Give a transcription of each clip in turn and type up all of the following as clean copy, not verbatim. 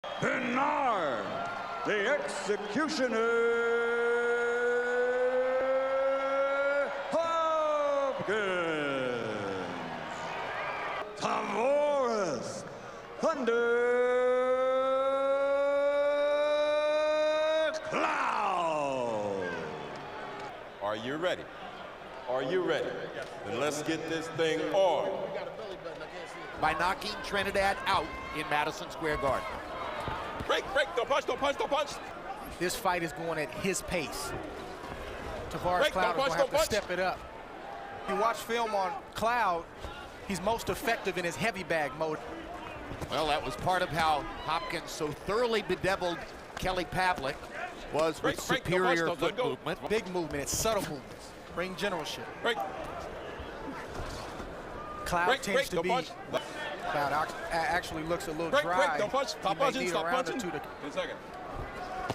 Bernard, the executioner, Hopkins. Tavoris, Cloud. Are you ready? Are you ready? Then let's get this thing on. By knocking Trinidad out in Madison Square Garden. Break, don't punch, don't punch, don't punch. This fight is going at his pace. Tavoris Break, Cloud is going to have to punch. step it up. You watch film on Cloud, he's most effective in his heavy bag mode. Well, that was part of how Hopkins so thoroughly bedeviled Kelly Pavlik was with superior foot movement. Big movement, it's subtle movements. Ring generalship. Cloud tends to be... Cloud actually looks a little dry. Don't punch, stop punching, stop punching. 10 seconds.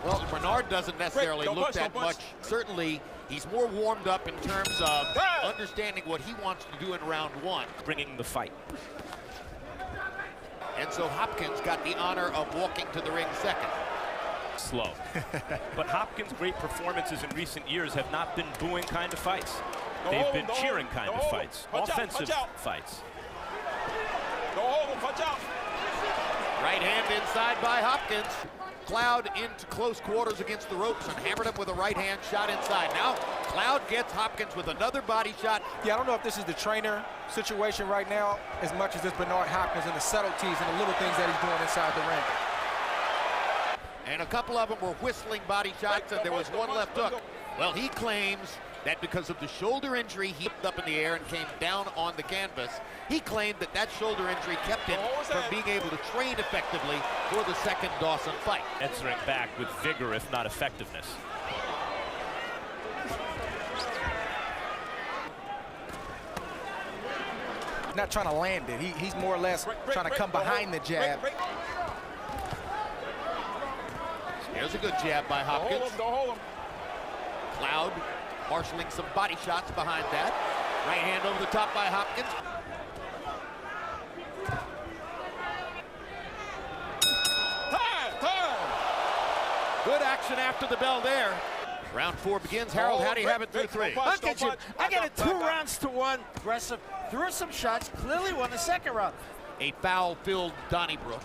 Well, Bernard doesn't necessarily look that much. Certainly, he's more warmed up in terms of understanding what he wants to do in round one. Bringing the fight. And so Hopkins got the honor of walking to the ring second. Slow. But Hopkins' great performances in recent years have not been booing kind of fights. They've been cheering kind of fights, offensive fights. Don't hold him, punch out. Right hand inside by Hopkins. Cloud into close quarters against the ropes and hammered him with a right hand shot inside. Now Cloud gets Hopkins with another body shot. Yeah, I don't know if this is the trainer situation right now as much as this Bernard Hopkins and the subtleties and the little things that he's doing inside the ring. And a couple of them were whistling body shots, and there was one left hook. Well, he claims that because of the shoulder injury, he leaped up in the air and came down on the canvas. He claimed that that shoulder injury kept him from being able to train effectively for the second Dawson fight. Answering back with vigor, if not effectiveness. Not trying to land it. He's more or less trying to come behind the jab. Here's a good jab by Hopkins. Don't hold him. Cloud marshaling some body shots behind that. Right hand over the top by Hopkins. Good action after the bell there. Round four begins. Harold, how do you have it through three? Look at you. I got it 2 rounds to 1. Aggressive. Threw some shots. Clearly won the second round. A foul-filled Donnybrook.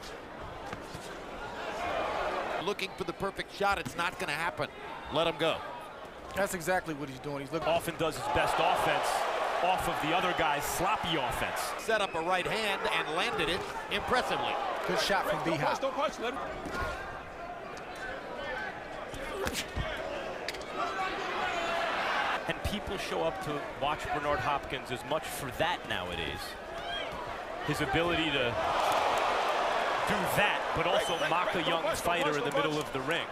Looking for the perfect shot. It's not going to happen. Let him go. That's exactly what he's doing. He's looking. Often does his best offense off of the other guy's sloppy offense. Set up a right hand and landed it impressively. Good shot from B-Hop. Don't punch, let him. And people show up to watch Bernard Hopkins as much for that nowadays. His ability to do that, but also mock a young fighter in the middle of the ring.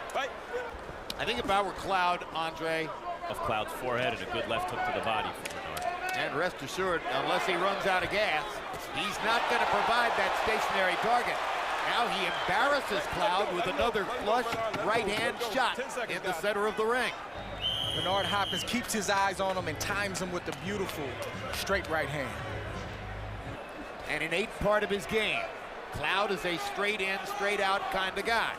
I think if I were Cloud, Andre. Of Cloud's forehead and a good left hook to the body for Bernard. And rest assured, unless he runs out of gas, he's not going to provide that stationary target. Now he embarrasses Cloud with another flush right-hand shot in the center of the ring. Bernard Hopkins keeps his eyes on him and times him with the beautiful straight right hand. And an eighth part of his game. Cloud is a straight in, straight out kind of guy.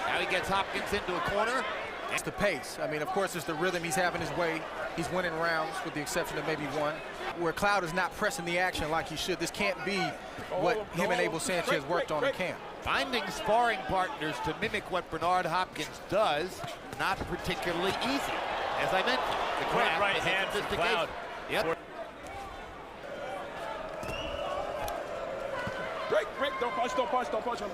Now he gets Hopkins into a corner. It's the pace. I mean, of course, it's the rhythm he's having his way. He's winning rounds with the exception of maybe one. Where Cloud is not pressing the action like he should. This can't be what him and Abel Sanchez worked on in camp. Finding sparring partners to mimic what Bernard Hopkins does, not particularly easy. As I mentioned, the craft, right hand from Cloud. Yep. Break, don't punch him.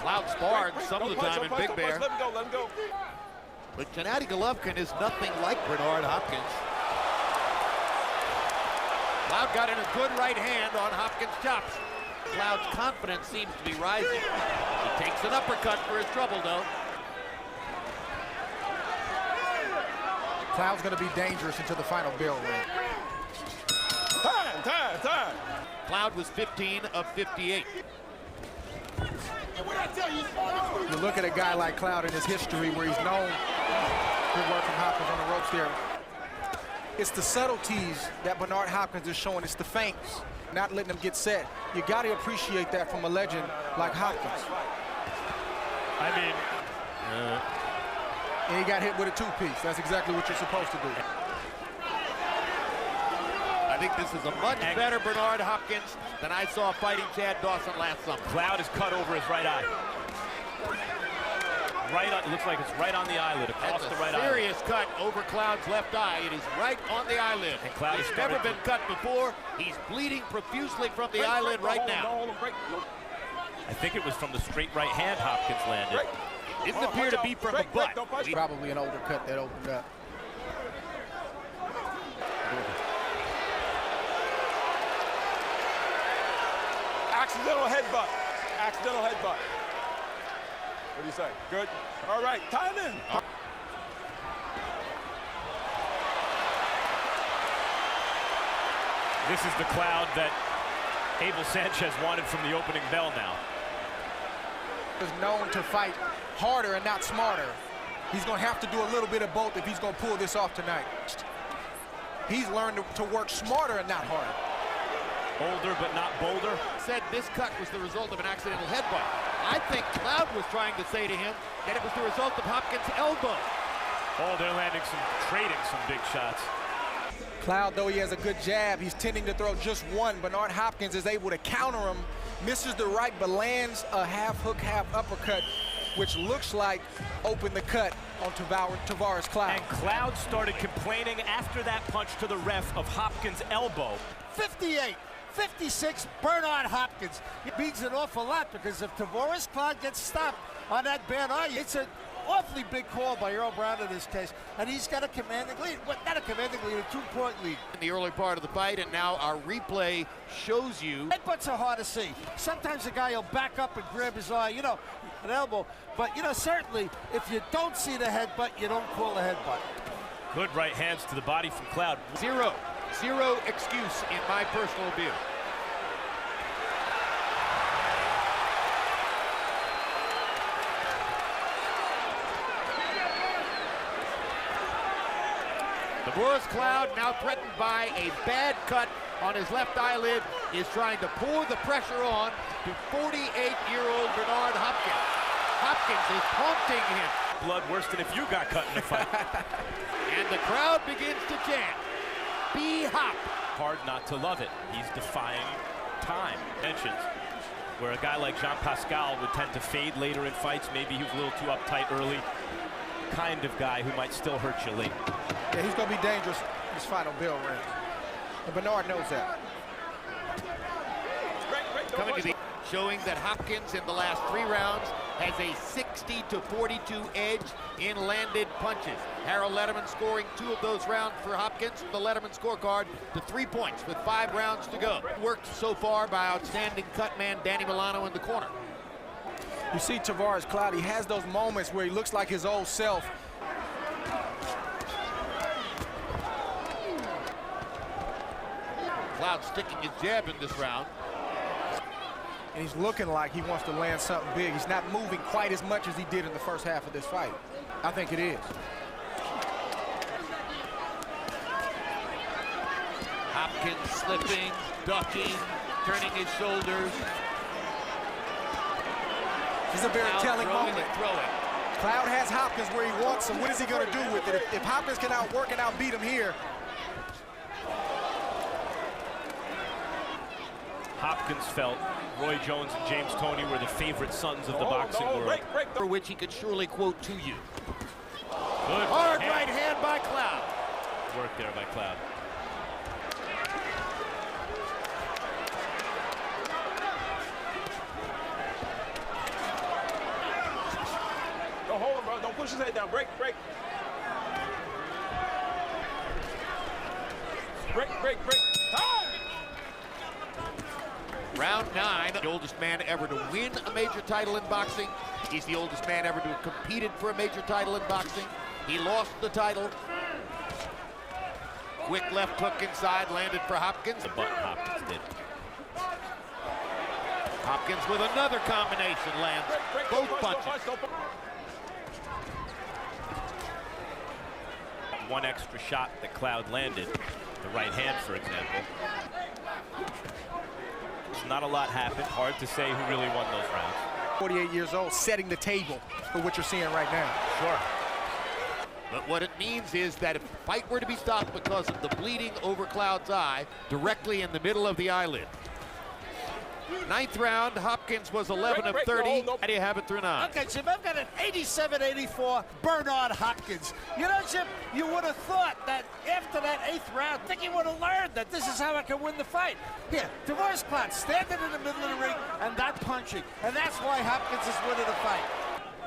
Cloud sparred some of the time in Big Bear. Let him go. But Gennady Golovkin is nothing like Bernard Hopkins. Cloud got in a good right hand on Hopkins' chops. Cloud's confidence seems to be rising. He takes an uppercut for his trouble, though. Cloud's going to be dangerous until the final bell ring. Time. Cloud was 15 of 58. You look at a guy like Cloud in his history where he's known for working Hopkins on the ropes there. It's the subtleties that Bernard Hopkins is showing. It's the feints, not letting them get set. You got to appreciate that from a legend like Hopkins. I mean, and he got hit with a two-piece. That's exactly what you're supposed to do. I think this is a much better Bernard Hopkins than I saw fighting Chad Dawson last summer. Cloud is cut over his right eye. Right on, it looks like it's right on the eyelid, across the right eye. Serious cut over Cloud's left eye. It is right on the eyelid. And Cloud has never been cut before. He's bleeding profusely from the eyelid right now. I think it was from the straight right hand Hopkins landed. Didn't appear to be from the butt. Probably an older cut that opened up. Accidental headbutt. Accidental headbutt. What do you say? Good? All right, time in. This is the Cloud that Abel Sanchez wanted from the opening bell now. Is known to fight harder and not smarter. He's going to have to do a little bit of both if he's going to pull this off tonight. He's learned to work smarter and not harder. Older but not bolder. Said this cut was the result of an accidental headbutt. I think Cloud was trying to say to him that it was the result of Hopkins' elbow. Oh, they're landing trading some big shots. Cloud, though he has a good jab, he's tending to throw just one. Bernard Hopkins is able to counter him, misses the right, but lands a half hook, half uppercut, which looks like opened the cut on Tavoris Cloud. And Cloud started complaining after that punch to the ref of Hopkins' elbow. 58, 56, Bernard Hopkins. It means an awful lot because if Tavoris Cloud gets stopped on that bad eye, it's an awfully big call by Earl Brown in this case, and he's got a commanding lead. Well, not a commanding lead, a 2-point lead. In the early part of the fight, and now our replay shows you. Headbutts are hard to see. Sometimes a guy will back up and grab his eye, you know, an elbow. But, you know, certainly, if you don't see the headbutt, you don't call a headbutt. Good right hands to the body from Cloud. Zero excuse in my personal view. Tavoris Cloud, now threatened by a bad cut on his left eyelid, is trying to pour the pressure on to 48-year-old Bernard Hopkins. Hopkins is taunting him. Blood worse than if you got cut in the fight. And the crowd begins to chant, "Be Hop." Hard not to love it. He's defying time. Mentions where a guy like Jean Pascal would tend to fade later in fights. Maybe he was a little too uptight early. Kind of guy who might still hurt you late. Yeah, he's going to be dangerous in this final bell ring. And Bernard knows that. Coming to the showing that Hopkins in the last 3 rounds has a 60-42 edge in landed punches. Harold Letterman scoring 2 of those rounds for Hopkins. The Letterman scorecard to 3 points with 5 rounds to go. Worked so far by outstanding cut man Danny Milano in the corner. You see Tavoris Cloud, he has those moments where he looks like his old self. Cloud sticking his jab in this round. And he's looking like he wants to land something big. He's not moving quite as much as he did in the first half of this fight. I think it is. Hopkins slipping, ducking, turning his shoulders. This is a very telling moment. Throwing. Cloud has Hopkins where he wants him. What is he going to do with it? If Hopkins can outwork and outbeat him here. Hopkins felt Roy Jones and James Toney were the favorite sons of the boxing world. For which he could surely quote to you. Good Hard right hand by Cloud. Work there by Cloud. Don't hold him, bro. Don't push his head down. Break. Time! Round 9, the oldest man ever to win a major title in boxing. He's the oldest man ever to have competed for a major title in boxing. He lost the title. Quick left hook inside, landed for Hopkins. The button Hopkins did. Hopkins with another combination lands both punches. one extra shot that Cloud landed, the right hand, for example. Not a lot happened. Hard to say who really won those rounds. 48 years old, setting the table for what you're seeing right now. Sure. But what it means is that if the fight were to be stopped because of the bleeding over Cloud's eye, directly in the middle of the eyelid. Ninth round, Hopkins was 11 of 30. How do you have it through 9? Okay, Jim, I've got an 87-84 Bernard Hopkins. You know, Jim, you would have thought that after that 8th round, I think he would have learned that this is how I can win the fight. Here, Tavoris Cloud standing in the middle of the ring and not punching. And that's why Hopkins is winning the fight.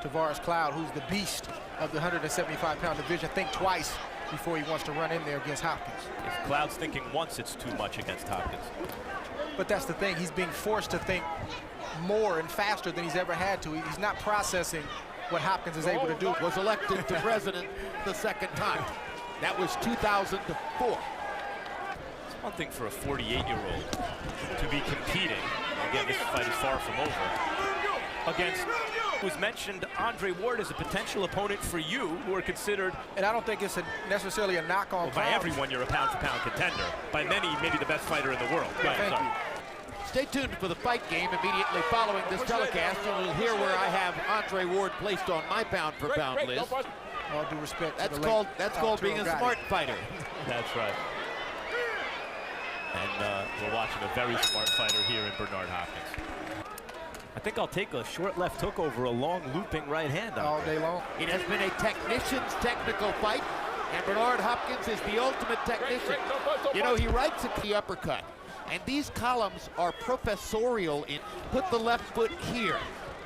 Tavoris Cloud, who's the beast of the 175-pound division, think twice before he wants to run in there against Hopkins. If Cloud's thinking once, it's too much against Hopkins. But that's the thing, he's being forced to think more and faster than he's ever had to. He's not processing what Hopkins is able to do. Was elected to president the second time. That was 2004. It's one thing for a 48-year-old to be competing. Again, this fight is far from over. Against who's mentioned Andre Ward as a potential opponent for you, who are considered. And I don't think it's necessarily a knock on. Well, by everyone, you're a pound-for-pound contender. By many, maybe the best fighter in the world. Yeah, thank you. Stay tuned for the fight game immediately following this telecast. You'll hear where I have Andre Ward placed on my pound-for-pound list. All due respect. That's called being a smart fighter. That's right. And we're watching a very smart fighter here in Bernard Hopkins. I think I'll take a short left hook over a long looping right hand. All day long. It has been a technician's technical fight, and Bernard Hopkins is the ultimate technician. You know, he writes at the uppercut, and these columns are professorial in put the left foot here,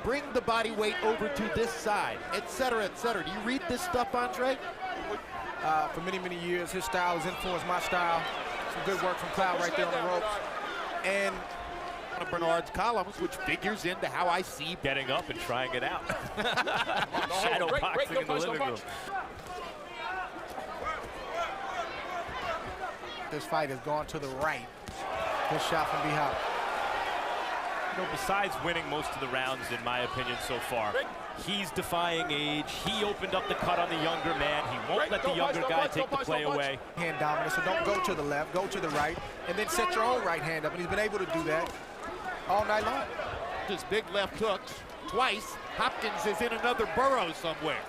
bring the body weight over to this side, etc., etc. Do you read this stuff, Andre? For many, many years, his style has influenced my style. Some good work from Cloud right there on the ropes. And one of Bernard's columns, which figures into how I see getting up and trying it out. Shadow boxing in the living room. This fight has gone to the right. Good shot from behind. You know, besides winning most of the rounds, in my opinion, so far, he's defying age. He opened up the cut on the younger man. He won't let the younger guy take the play away. Hand dominant, so don't go to the left, go to the right, and then set your own right hand up, and he's been able to do that all night long. His big left hooks twice. Hopkins is in another burrow somewhere.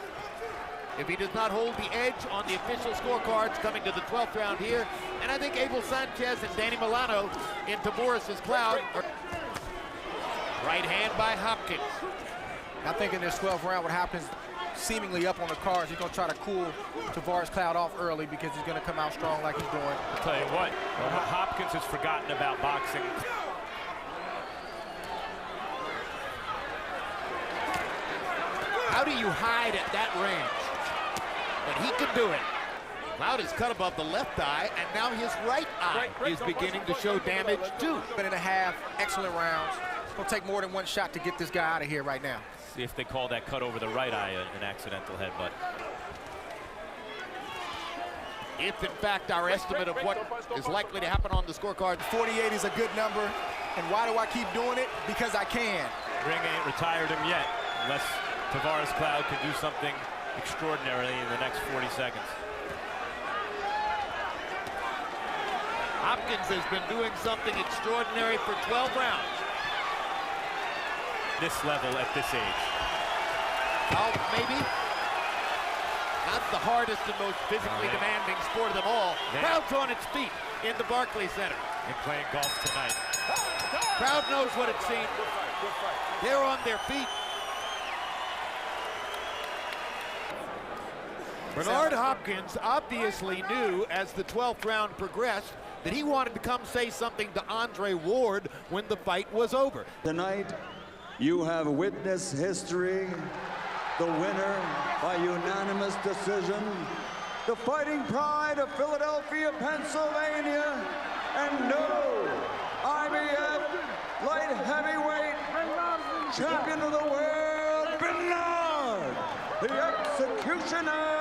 If he does not hold the edge on the official scorecards coming to the 12th round here, and I think Abel Sanchez and Danny Milano in Tavoris' Cloud. Right hand by Hopkins. I think in this 12th round, what Hopkins seemingly up on the cards, he's going to try to cool Tavoris Cloud off early because he's going to come out strong like he's doing. I'll tell you what, Hopkins has forgotten about boxing. How do you hide at that range? But he can do it. Cloud is cut above the left eye, and now his right eye is beginning to show damage too. 1.5 excellent rounds. It's going to take more than one shot to get this guy out of here right now. See if they call that cut over the right eye an accidental headbutt. If, in fact, our estimate of what is likely to happen on the scorecard. 48 is a good number. And why do I keep doing it? Because I can. Ring ain't retired him yet, unless Tavoris Cloud can do something extraordinary in the next 40 seconds. Hopkins has been doing something extraordinary for 12 rounds. This level at this age. Well, maybe. Not the hardest and most physically demanding sport of them all. Crowd's on its feet in the Barclays Center. And playing golf tonight. Crowd knows what it's seen. They're on their feet. Bernard Hopkins obviously knew as the 12th round progressed that he wanted to come say something to Andre Ward when the fight was over. Tonight, you have witnessed history. The winner by unanimous decision, the Fighting Pride of Philadelphia, Pennsylvania, and no IBF light heavyweight champion of the world, Bernard, the Executioner